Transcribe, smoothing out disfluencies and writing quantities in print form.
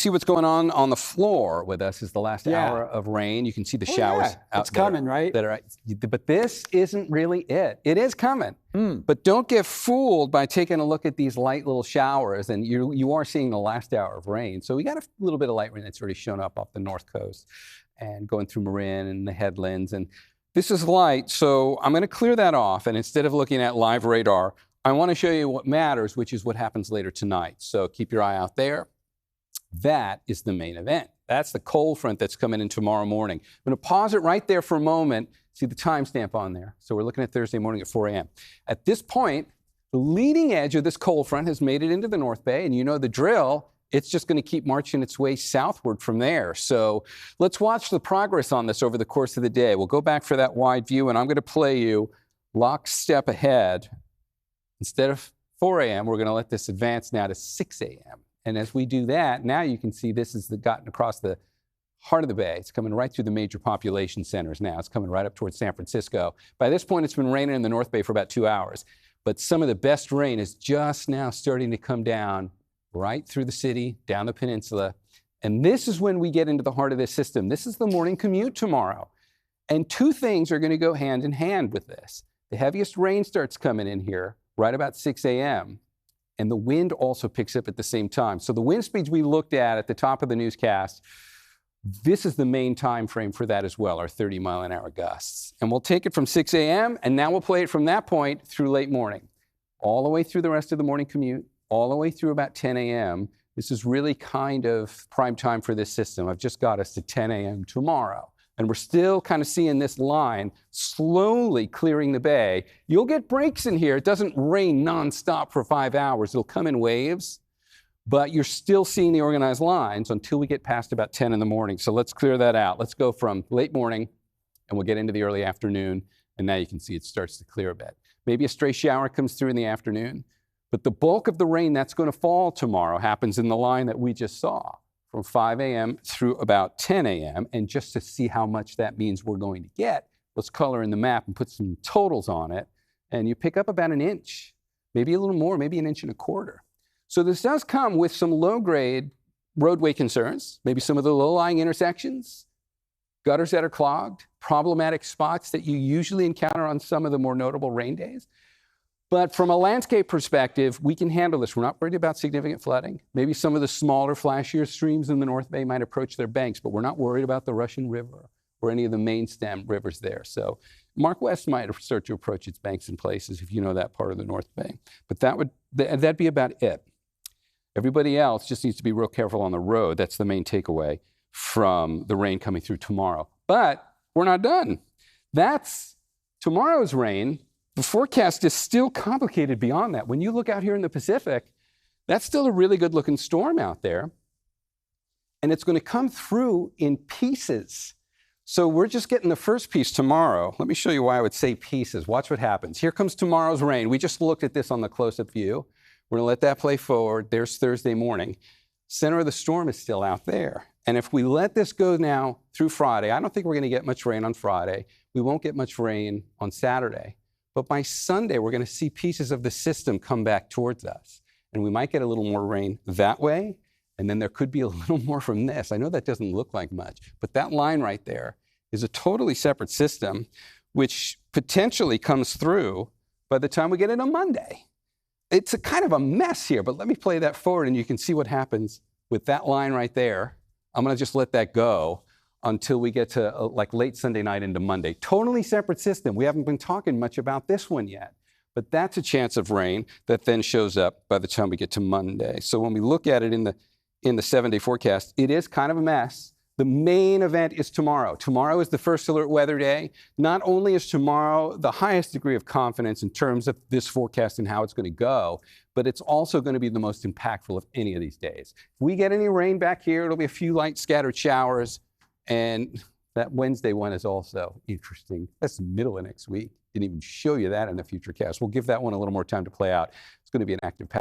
see what's going on the floor with us is the last hour of rain. You can see the showers out It's coming, right? But this isn't really it. It is coming. But don't get fooled by taking a look at these light little showers, and you are seeing the last hour of rain. So we got a little bit of light rain that's already shown up off the north coast and going through Marin and the headlands. And this is light, so I'm going to clear that off. And instead of looking at live radar, I want to show you what matters, which is what happens later tonight. So keep your eye out there. That is the main event. That's the cold front that's coming in tomorrow morning. I'm going to pause it right there for a moment. See the timestamp on there. So we're looking at Thursday morning at 4 a.m. At this point, the leading edge of this cold front has made it into the North Bay, and you know the drill. It's just going to keep marching its way southward from there. So let's watch the progress on this over the course of the day. We'll go back for that wide view, and I'm going to play you lockstep ahead. Instead of 4 a.m., we're going to let this advance now to 6 a.m. And as we do that, now you can see this has gotten across the heart of the bay. It's coming right through the major population centers now. It's coming right up towards San Francisco. By this point, it's been raining in the North Bay for about 2 hours. But some of the best rain is just now starting to come down right through the city, down the peninsula. And this is when we get into the heart of this system. This is the morning commute tomorrow. And two things are going to go hand in hand with this. The heaviest rain starts coming in here right about 6 a.m. And the wind also picks up at the same time. So the wind speeds we looked at the top of the newscast, this is the main time frame for that as well, our 30-mile-an-hour gusts. And we'll take it from 6 a.m., and now we'll play it from that point through late morning, all the way through the rest of the morning commute, all the way through about 10 a.m. This is really kind of prime time for this system. I've just got us to 10 a.m. tomorrow. And we're still kind of seeing this line slowly clearing the bay. You'll get breaks in here. It doesn't rain nonstop for 5 hours. It'll come in waves, but you're still seeing the organized lines until we get past about 10 in the morning. So let's clear that out. Let's go from late morning, and we'll get into the early afternoon. And now you can see it starts to clear a bit. Maybe a stray shower comes through in the afternoon, but the bulk of the rain that's going to fall tomorrow happens in the line that we just saw, from 5 a.m. through about 10 a.m. And just to see how much that means we're going to get, let's color in the map and put some totals on it. And you pick up about an inch, maybe a little more, maybe an inch and a quarter. So this does come with some low-grade roadway concerns, maybe some of the low-lying intersections, gutters that are clogged, problematic spots that you usually encounter on some of the more notable rain days. But from a landscape perspective, we can handle this. We're not worried about significant flooding. Maybe some of the smaller, flashier streams in the North Bay might approach their banks, but we're not worried about the Russian River or any of the main stem rivers there. So Mark West might start to approach its banks in places if you know that part of the North Bay. But that'd be about it. Everybody else just needs to be real careful on the road. That's the main takeaway from the rain coming through tomorrow. But we're not done. That's tomorrow's rain. The forecast is still complicated beyond that. When you look out here in the Pacific, that's still a really good looking storm out there. And it's going to come through in pieces. So we're just getting the first piece tomorrow. Let me show you why I would say pieces. Watch what happens. Here comes tomorrow's rain. We just looked at this on the close-up view. We're going to let that play forward. There's Thursday morning. Center of the storm is still out there. And if we let this go now through Friday, I don't think we're going to get much rain on Friday. We won't get much rain on Saturday. But by Sunday, we're going to see pieces of the system come back towards us. And we might get a little more rain that way, and then there could be a little more from this. I know that doesn't look like much, but that line right there is a totally separate system, which potentially comes through by the time we get it on Monday. It's a kind of a mess here, but let me play that forward, and you can see what happens with that line right there. I'm going to just let that go until we get to like late Sunday night into Monday. Totally separate system. We haven't been talking much about this one yet, but that's a chance of rain that then shows up by the time we get to Monday. So when we look at it in the 7-day forecast, it is kind of a mess. The main event is tomorrow. Tomorrow is the first alert weather day. Not only is tomorrow the highest degree of confidence in terms of this forecast and how it's going to go, but it's also going to be the most impactful of any of these days. If we get any rain back here, it'll be a few light scattered showers. And that Wednesday one is also interesting. That's the middle of next week. Didn't even show you that in the future cast. We'll give that one a little more time to play out. It's going to be an active pattern.